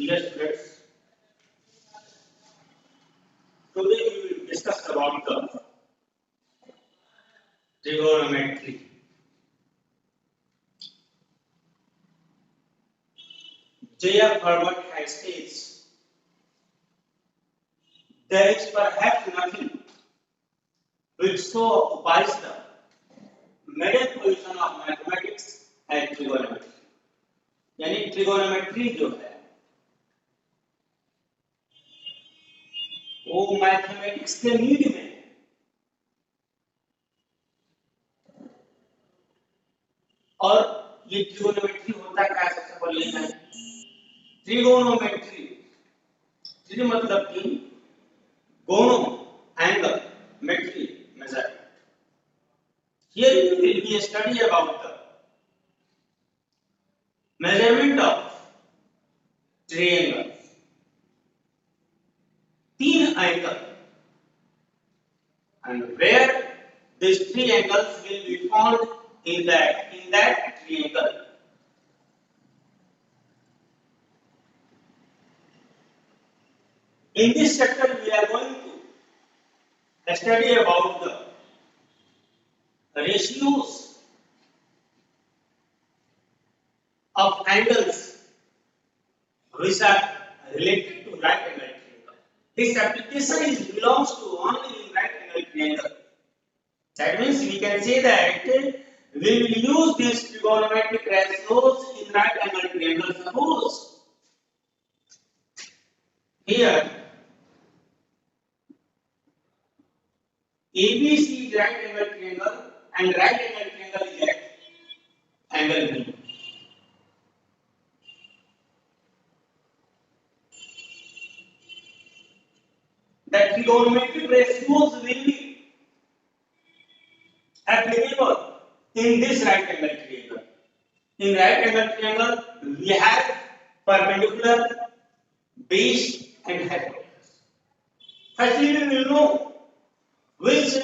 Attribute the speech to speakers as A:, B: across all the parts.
A: Dear students, today we will discuss about the trigonometry. J.F. Herbert has states there is perhaps nothing which so occupies the middle position of mathematics as trigonometry. यानी trigonometry जो है वो mathematics के lead में है। और ये trigonometry होता क्या है सबसे पहले जाने। ट्रिगोनोमेट्री ट्री मतलब कि gono angle metry measurement. Here we will be study about the measurement of triangle. तीन angle and where these three angles will be found in that triangle. In this chapter we are going to study about the ratios of angles which are related to right angle triangle. This application belongs to only in right angle triangle. That means we can say that we will use these trigonometric ratios in right angle triangle. Suppose here ABC is right angle triangle and right angle triangle is at angle B. The trigonometric ratios will be applicable in this right angle triangle. In right angle triangle, we have perpendicular, base, and hypotenuse. Firstly, we will know which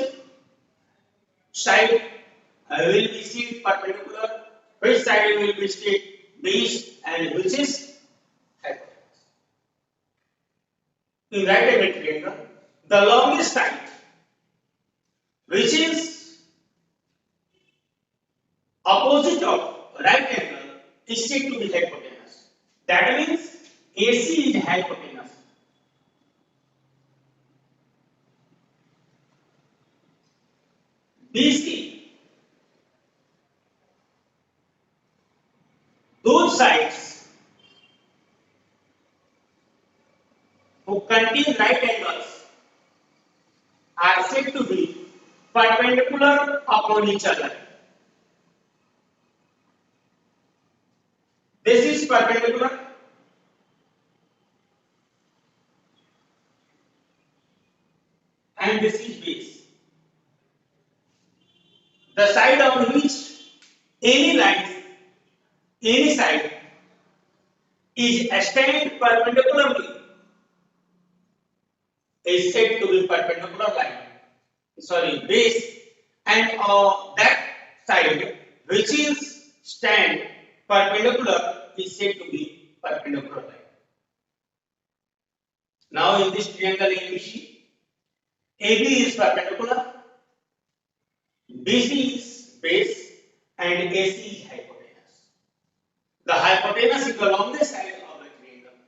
A: side will be seen perpendicular, which side will be seen base, and which is hypotenuse. In right angle triangle, the longest side, which is opposite of right angle, is said to be hypotenuse. That means AC is hypotenuse. BC, those sides who contain right angles are said to be perpendicular upon each other. This is perpendicular and this is base. The side on which any side is stand perpendicularly is said to be perpendicular line. Sorry, base, and that side which is stand perpendicular is said to be perpendicular line. Now in this triangle ABC, AB is perpendicular, BC is base, and AC is hypotenuse. The hypotenuse is the longest side of the triangle.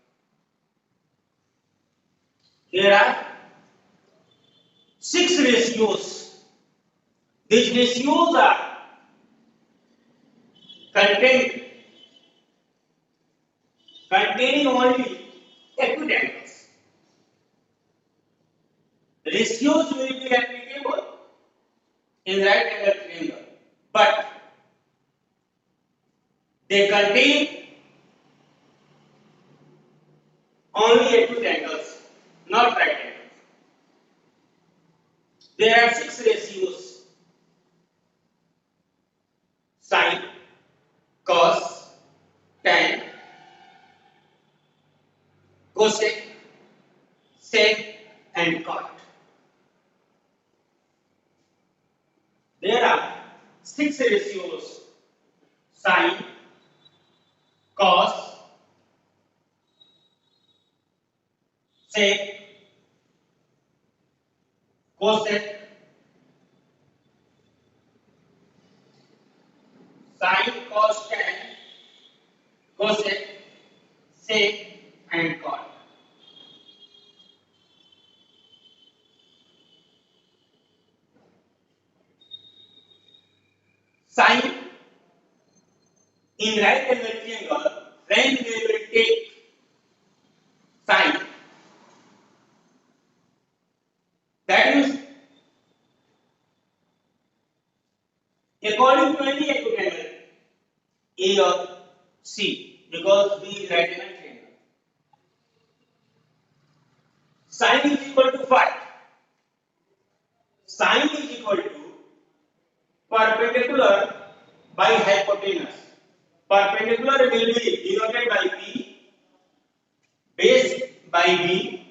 A: There are 6 ratios. These ratios are containing only acute angles. Ratios will be applicable in right angle triangle, but they contain only acute angles, not right angles. There are 6 ratios: sine, cos, tan, cosec, sec, and cot. There are 6 ratios: sine, cos, sec, cosec, sin, cos, tan, cosec, sec, and cot. Sin in right angle triangle, when we will take sin, that means according to any acute angle, A or C, because B is right angle triangle. Sin is equal to phi. Sin is equal to perpendicular by hypotenuse. Perpendicular will be denoted by P, base by B,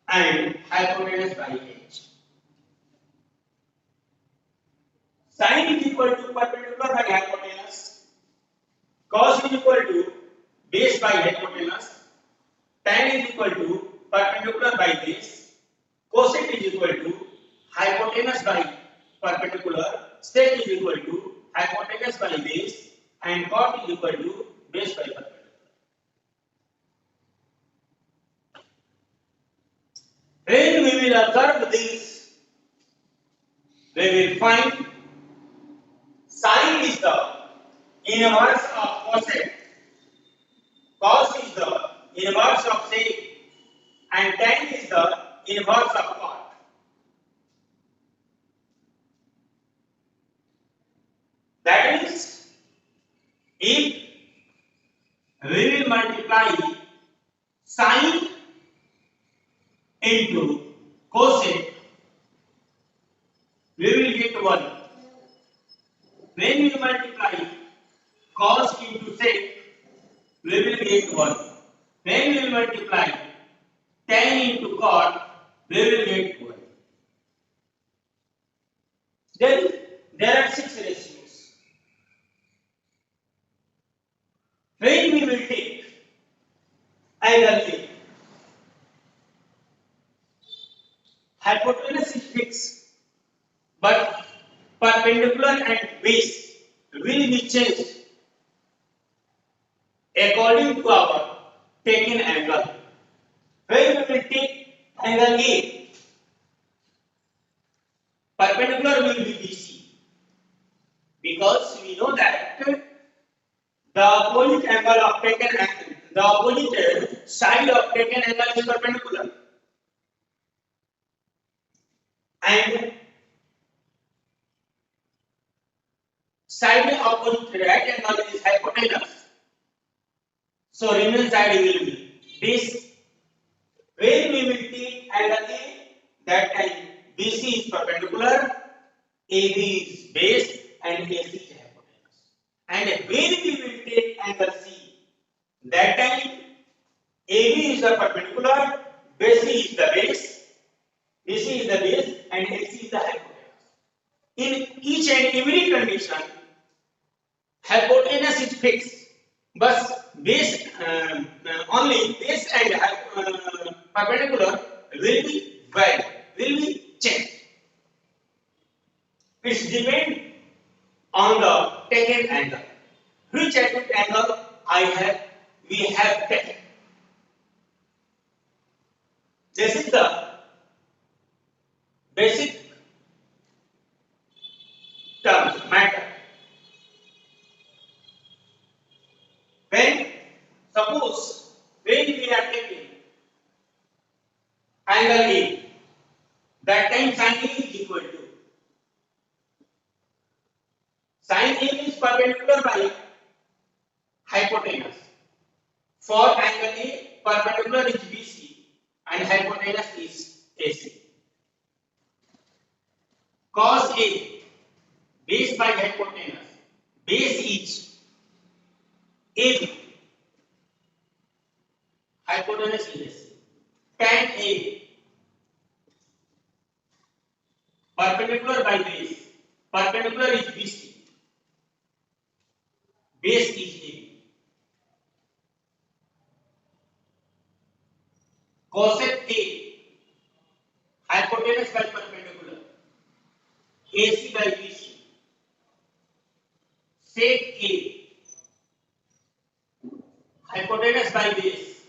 A: and hypotenuse by H. Sin is equal to perpendicular by hypotenuse. Cos is equal to base by hypotenuse. Tan is equal to perpendicular by base. Cosec is equal to hypotenuse by perpendicular. Sec is equal to hypotenuse by base, and cot is equal to base by perpendicular. When we will observe this, we will find sin is the inverse of cosec, cos is the inverse of sec, and tan is the inverse of cot. That means if we will multiply sin into cosec, we will get 1. When we multiply cos into sec, we will get 1. When we will multiply tan into cot, we will get 1. Then there are 6 ratios. When we will take angle A, hypotenuse is fixed, but perpendicular and base will be changed according to our taken angle. When we will take angle A, perpendicular will be BC, because we know that the opposite angle of taken angle, the opposite side of taken angle is perpendicular, and side opposite right angle is hypotenuse. So remaining side will be base. When we will take angle A, that time BC is perpendicular, AB is base, and AC is hypotenuse. And when we will take angle C, that time AB is the perpendicular, BC is the base, BC is the base, and AC is the hypotenuse. In each and every condition, hypotenuse is fixed, but base only base and perpendicular will be varied, will be changed. It depends on the taken angle. Which acute angle we have taken. This is the basic term matter. Suppose when we are taking angle A, that time sin A is equal to sin A is perpendicular by hypotenuse. For angle A, perpendicular is BC and hypotenuse is AC. Cos A, base by hypotenuse, base is AB, hypotenuse is AC. Tan A, perpendicular by base, perpendicular is BC, base is AB. cosec A, hypotenuse by perpendicular, AC by BC, sec A, hypotenuse by base,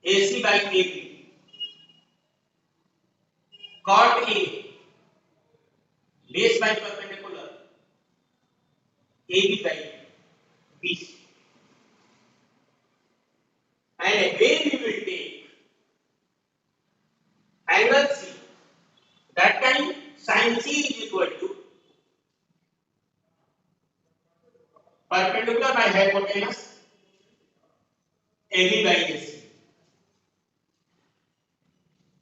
A: AC by AB, cot A, base by perpendicular, AB by BC. And when we will take angle C, that time sin C is equal to perpendicular by hypotenuse AB by AC.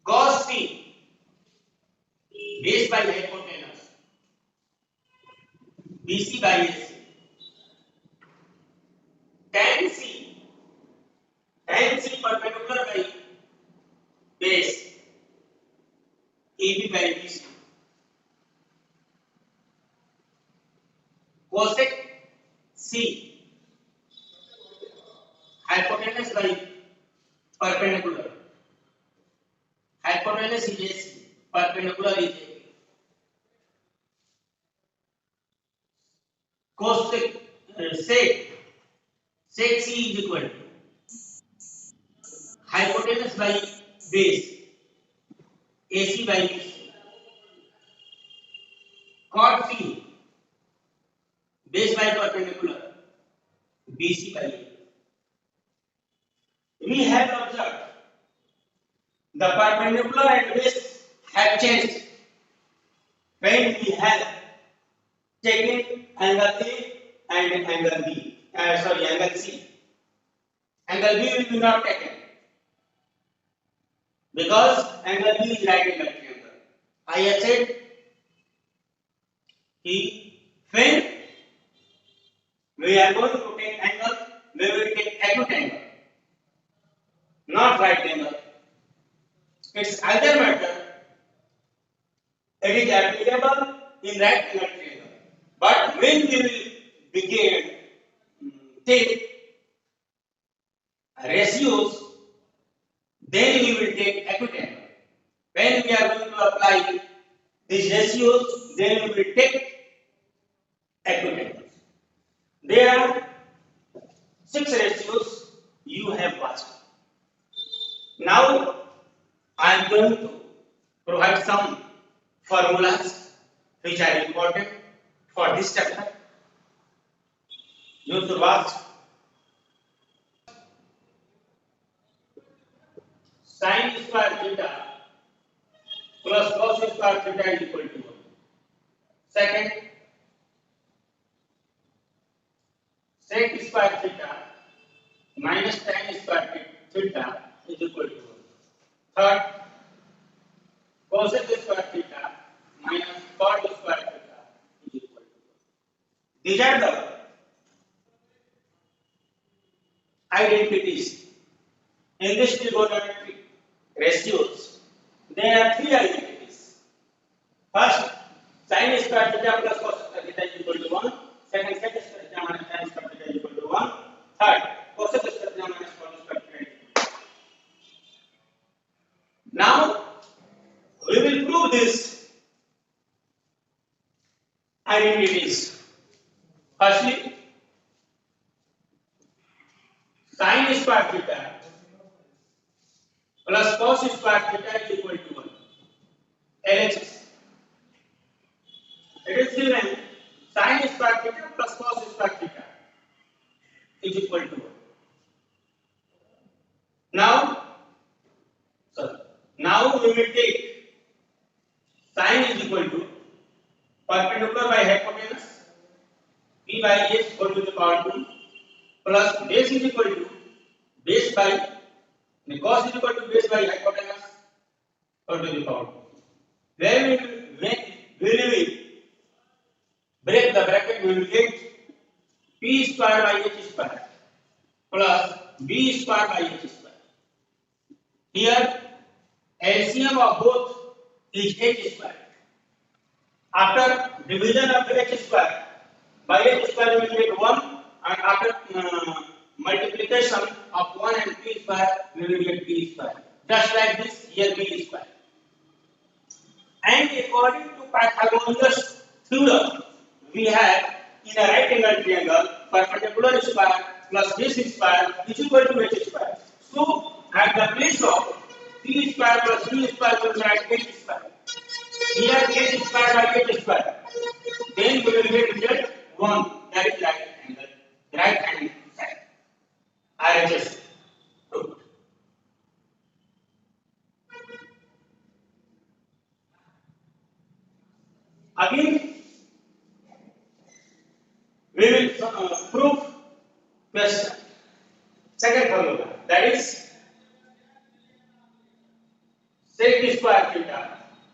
A: Cos C, base by hypotenuse BC by AC. Tan C perpendicular by base AB by BC. Cosec C, hypotenuse by perpendicular, hypotenuse is AC, perpendicular is AB. Cosec sec C is equal to hypotenuse by base AC by BC. Cot C, base by perpendicular BC by A. We have observed the perpendicular and base have changed when we have taken angle A and angle B. Angle C. Angle B will be not taken because angle B is right angle triangle. I have said when we are going to take angle, we will take acute angle, not right angle. It's either matter. It is applicable in right angle triangle. But when we will begin take ratios, then we will take acute angle. When we are going to apply these ratios, then we will take acute angles. There are 6 ratios you have watched. Now I am going to provide some formulas which are important for this chapter. You should watch. Sin square theta plus cos square theta is equal to 1. Second, sec square theta minus tan square theta is equal to 1. Third, cosec square theta minus cot square theta is equal to 1. These are the identities in this trigonometric ratios. There are 3 identities. First, sin square theta plus cos square theta is equal to 1. Second, sec square theta minus tan square theta is equal to 1. Third, cosec square theta minus cot square theta is equal to 1. Now, we will prove these identities. Firstly, sin square theta plus cos square theta is equal to 1. LHS. It is given sin square theta plus cos square theta is equal to 1. Now we will take sin is equal to perpendicular by hypotenuse p by s whole to the power 2 plus base is equal to base by cos is equal to base by hypotenuse whole to the power 2. Where we will break the bracket, we will get p square by h square plus b square by h square. Here LCM of both is h square. After division of h square by h square we will get 1, and after multiplication multiplication of 1 and p square, we will get p square. Just like this, here b square. And according to Pythagoras theorem, we have in a right angle triangle, perpendicular square plus base square is equal to h square. So, at the place of p square plus b square, we will write h square. Here h square by h square. Then we will get result 1, that is right angle, right hand side. RHS proved. Again, we will prove question. Second formula, that is sec square theta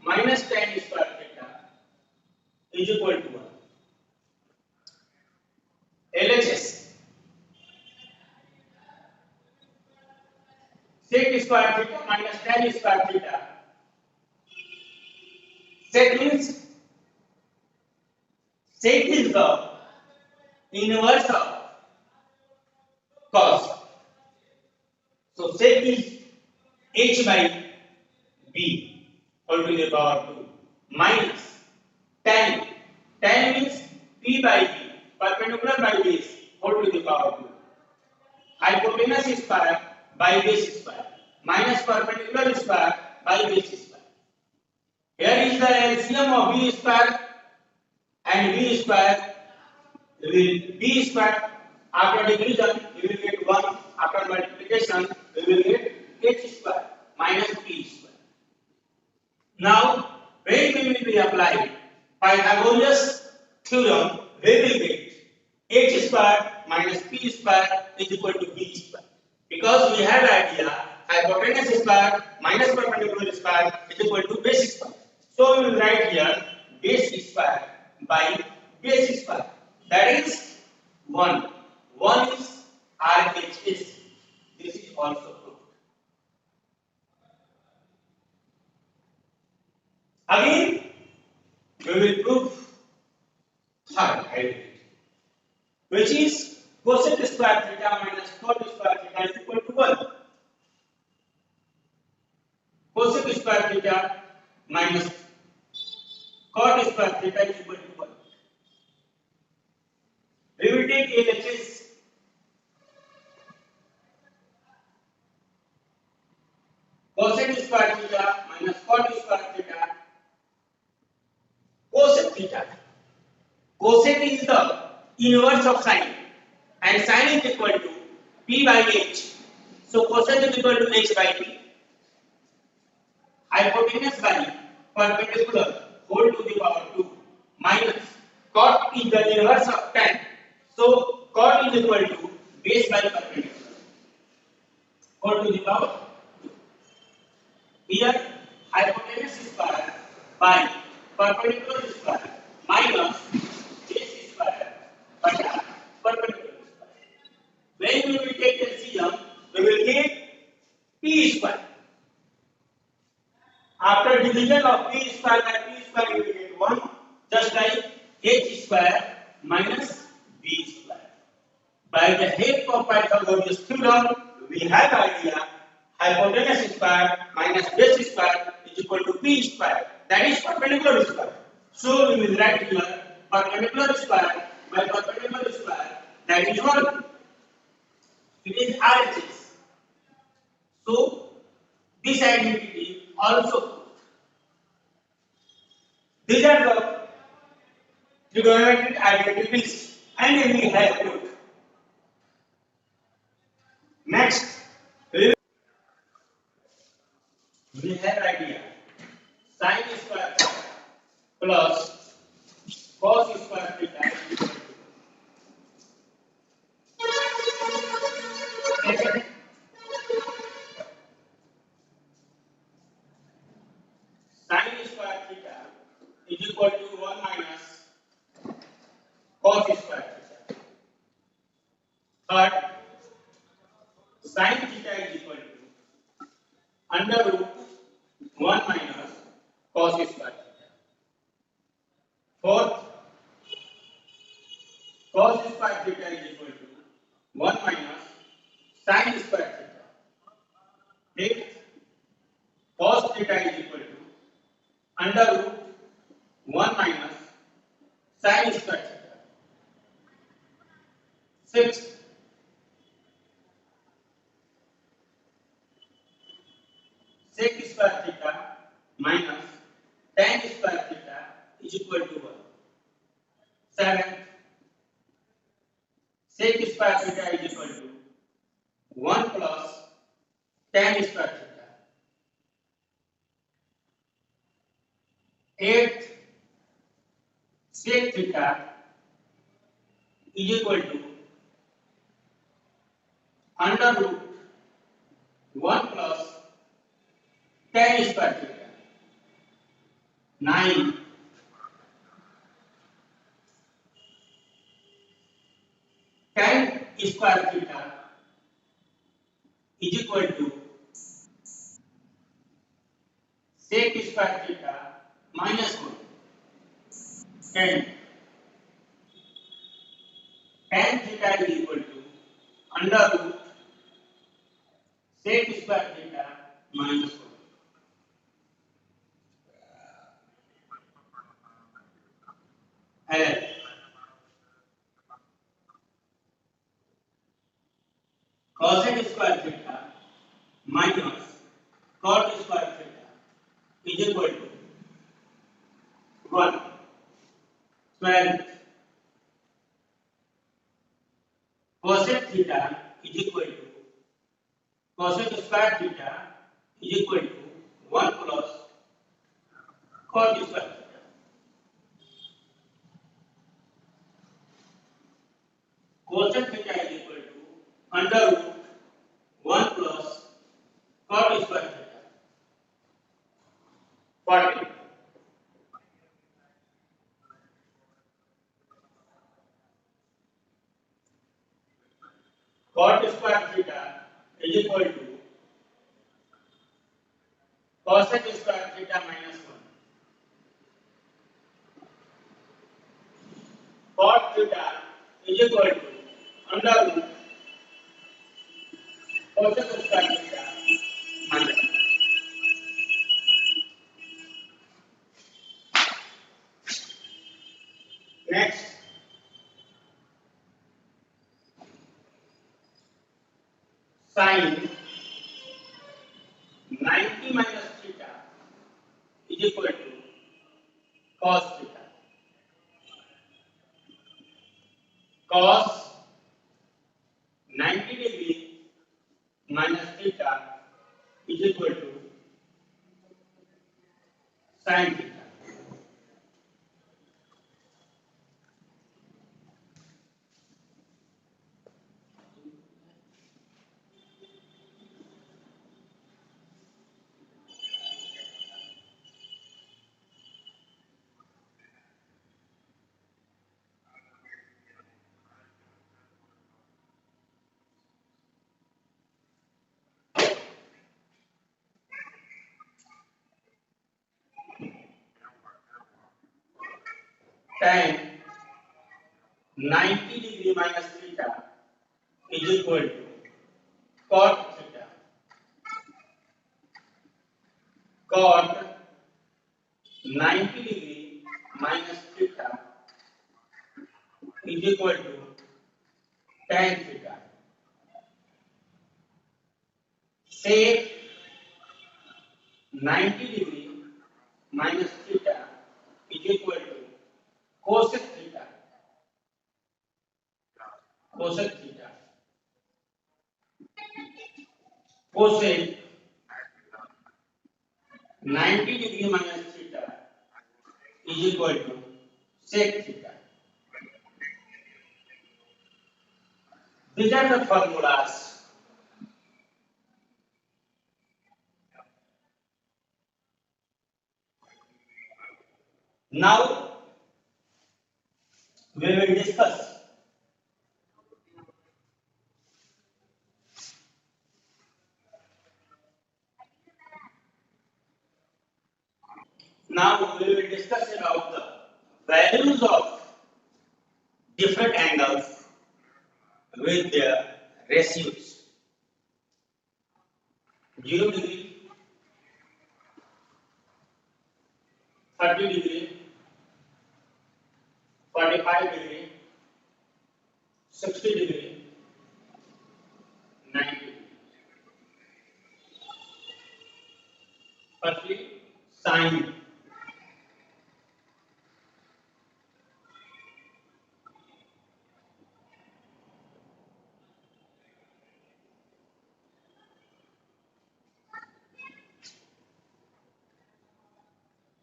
A: minus tan square theta is equal to 1. LHS, sec square theta minus tan square theta. Sec means sec is the inverse of cos. So sec is h by b whole to the power 2 minus tan. Tan means p by b, perpendicular by base whole to the power 2. Hypotenuse square by base square minus perpendicular square by base square. Here is the LCM of b square and b square. Will b square after division we will get 1, after multiplication we will get h square minus p square. Now when we will be applied Pythagoras theorem, we will get h square minus p square is equal to b square, because we have idea hypotenuse square minus perpendicular square is equal to base square. So we will write here base square by base square, that is 1. 1 is RHS. This is also proved. Again, we will prove third identity, which is cosec square theta minus cot square theta is equal to 1. Cosec square theta minus cot square theta is equal to 1. We will take LHS. Cosec square theta minus cot square theta. Cosec theta. Cosec is the inverse of sine, and sine is equal to p by h. So cosec is equal to h by p. Hypotenuse by perpendicular whole to the power 2 minus cot is the inverse of tan. So cot is equal to base by perpendicular whole to the power 2. Here hypotenuse square by perpendicular square minus base square by perpendicular square. When we will take LCM, we will get p square. After division of p square by p square, we will get 1, just like h square minus b square. By the help of Pythagoras theorem, we have idea hypotenuse square minus base square is equal to p square, that is perpendicular square. So we will write here perpendicular square by perpendicular square, that is 1. It is RHS. So this identity also proved. These are the trigonometric identities, and we have proved. Next, we have idea sin square plus cos square theta is equal to sin square theta is equal to 1 minus cos square theta. Third, sin theta is equal to under root 1 minus cos square theta. Fourth, cos square theta is equal to 1 minus sin square theta. Take cos theta is equal to under root 1 minus sin square theta. Sixth, sec square theta minus tan square theta is equal to 1. Seventh, sec square theta is equal to 1 plus tan square theta. Eighth, sec theta is equal to under root 1 plus tan square theta. 9, tan square theta is equal to sec square theta minus 1. 10, tan theta is equal to under root sec square theta minus 1. 11, cosec square theta minus cot square theta is equal to 1. 12, cosec theta is equal to cosec square theta is equal to 1 plus cot square theta. Cosec theta is equal to under root 1 plus cot square theta. 40. Cot square theta is equal to cosec square theta minus 1. Cot theta is equal to under root cosec square theta minus 1. Next, sin 90 minus theta is equal to cos theta. Cos 90 degree minus theta is equal to sin theta. Tan 90 degree minus theta is equal to cot theta. Cot 90 degree minus theta is equal to tan theta. Sec 90 degree minus theta is equal to cosec theta. Cosec theta. Cosec 90 degree minus theta is equal to sec theta. These are the formulas. Now we will discuss about the values of different angles with their ratios. 0 degree, 30 degree, 45 degree, 60 degree, 90 degree. Firstly, sine.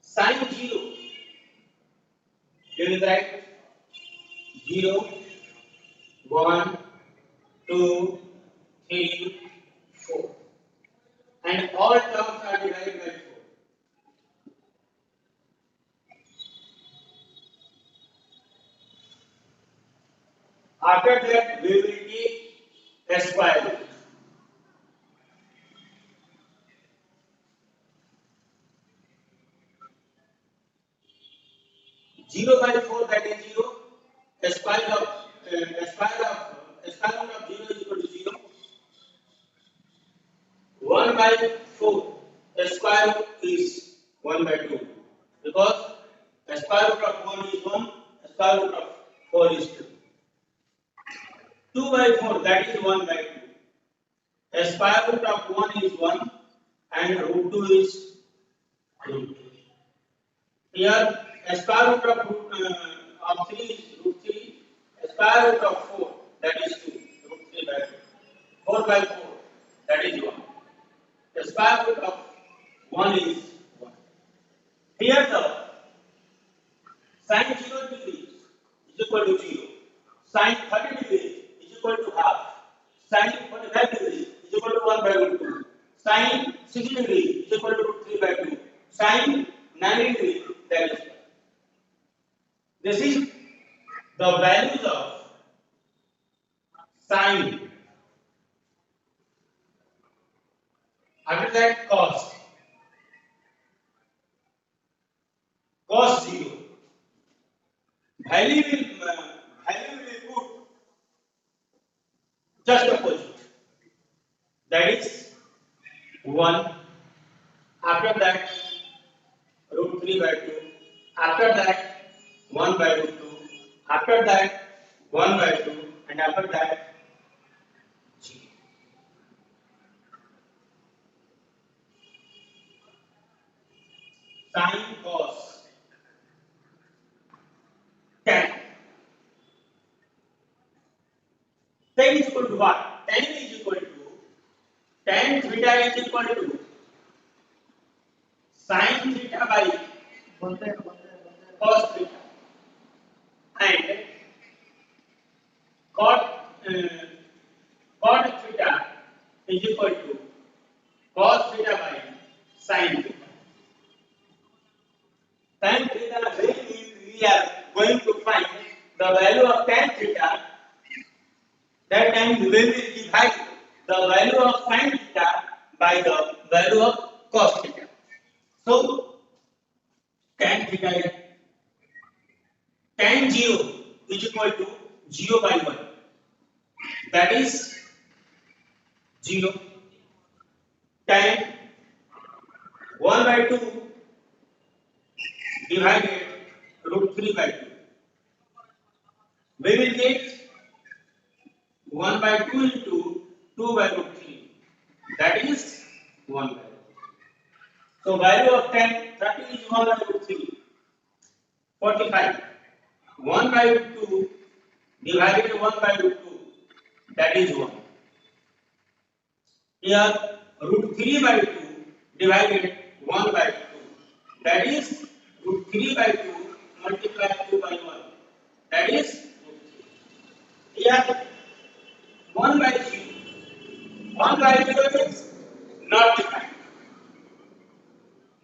A: Sine 0. You will write 0, 1, 2, 3, 4. And all terms are divided by 4. After that, we will take a square root. 0 by 4, that is 0. A square of a square root of 0 is equal to 0. 1 by 4, a square root is 1 by 2. Because a square root of 1 is 1, a square root of 4 is 2. 2 by 4, that is 1 by 2. A square root of 1 is 1 and root 2 is root 2. Here, a square root of 3 is root 3. A square root of 4, that is 2. Root 3 by 2. 4 by 4, that is 1. The square root of 1 is 1. Here, the sine 0 degrees is equal to 0. Sine 30 degrees is equal to half. Sine 45 degrees is equal to 1 by root 2. Sine 60 degrees is equal to root 3 by 2. Sine 90 degrees, that is 1. This is the values of sine. After that, cos. Cos 0. Value will put just opposite. That is 1. After that, root 3 by 2. After that, 1 by root 2. After that, 1 by 2. And after that, 0. Sine cos tan. Tan is equal to what? Tan is equal to tan theta is equal to sin theta by cos theta and cot cot theta is equal to cos theta by sin theta. Tan theta, when we are going to find the value of tan theta, that time we will divide the value of sin theta by the value of cos theta. So tan theta is tan 0 is equal to 0 by 1. That is 0. Tan 1 by 2 divided root 3 by 2. We will get 1 by 2 into 2 by root 3. That is 1 by 2. So value of tan 30 is 1 by root 3. 45. 1 by root 2 divided 1 by root 2. That is 1. Here root 3 by 2 divided 1 by 2. That is root 3 by 2 multiplied 2 by 1. That is root 3. Here 1 by 0. 1 by 0 is not defined.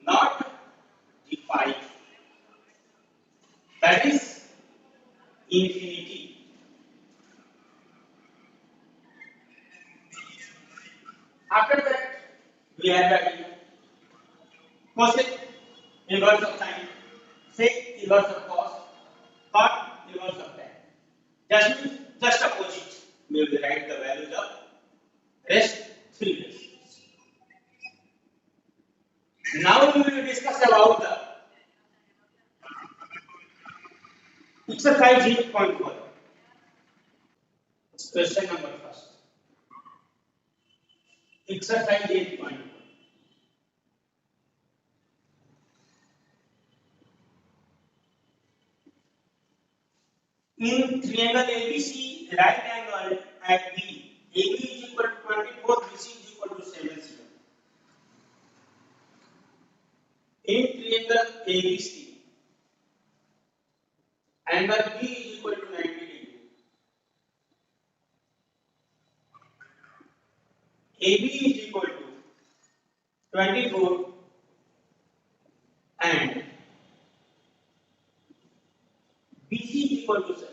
A: Not defined. That is infinity. After that, we have the cosec inverse of sine, sec inverse of cos, cot inverse of tan. Just opposite. We will write the values of rest 3 ratios. Exercise 8.1. Question number first. Exercise 8.1. In triangle ABC, right angle at B, AB is equal to 24, BC is equal to 7. In triangle ABC, angle B is equal to 90 degree. AB is equal to 24 and BC is equal to 7.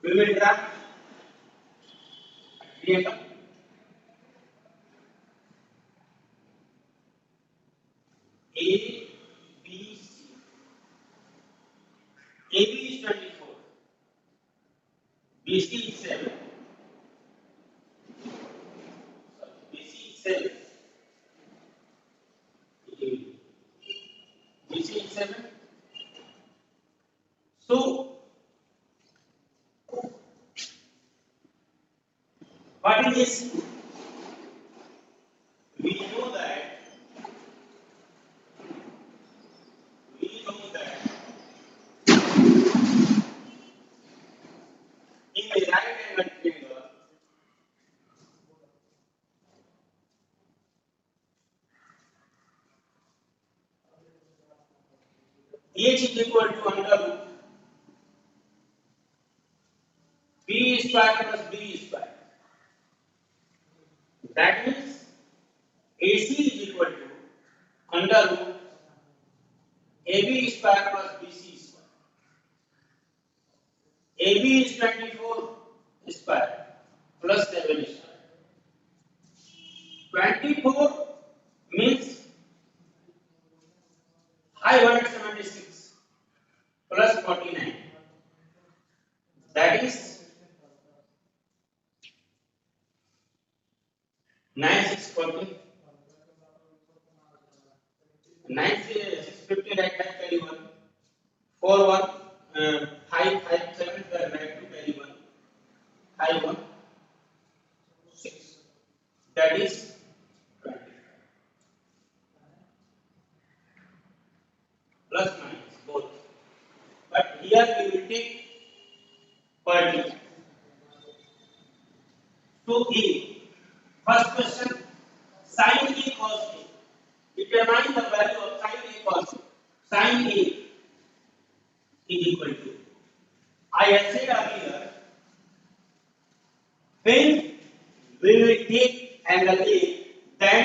A: We will draw triangle ABC. AB is 24, BC is 7. BC is 7. BC is 7. So, what is this? We know that in a right angle triangle, H is equal to under root B square plus B square. That means AC is equal to under root AB square plus BC square. AB is 24 square plus 7 square. 24 means 576 plus 49. That is 9640. 9650 right hand carry 1. 4 1 5 5 7 right to carry 1. 5 1 6. That is 20. Plus minus both. But here we will take per D. To A. First question, sin A cos A. Determine the value of sin A cos A. Sin A is equal to, I had said earlier, when we will take angle A, then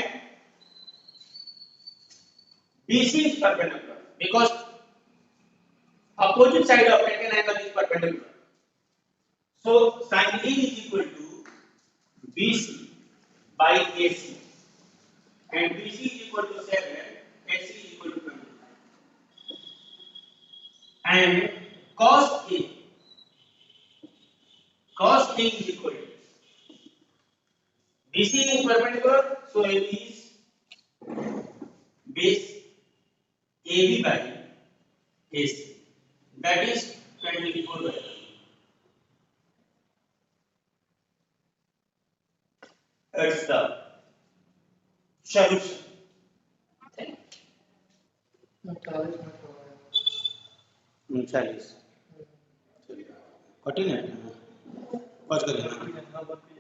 A: BC is perpendicular because opposite side of taken angle is perpendicular. So sin A is equal to BC by AC, and BC is equal to 7, AC is equal to 25. And cos A is equal to BC is perpendicular, so AB is base AB by AC. That is 24 by 11. That's the solution. चालीस कठिन है